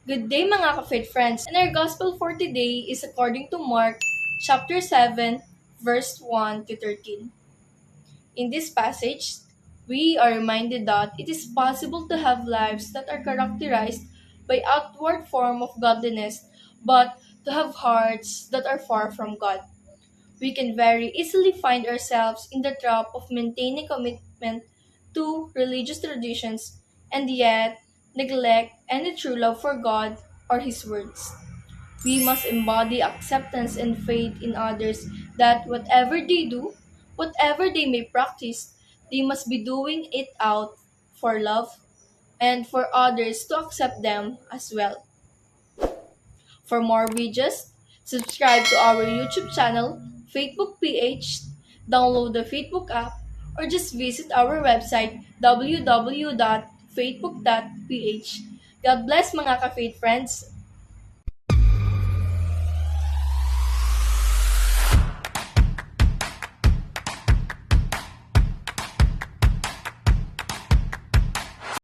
Good day mga ka-faith friends, and our gospel for today is according to Mark chapter 7 verse 1 to 13. In this passage, we are reminded that it is possible to have lives that are characterized by outward form of godliness, but to have hearts that are far from God. We can very easily find ourselves in the trap of maintaining commitment to religious traditions and yet neglect any true love for God or His words. We must embody acceptance and faith in others that whatever they do, whatever they may practice, they must be doing it out for love and for others to accept them as well. For more videos, subscribe to our YouTube channel, Facebook PH, download the Facebook app, or just visit our website www.facebook.ph. God bless mga ka-faith friends.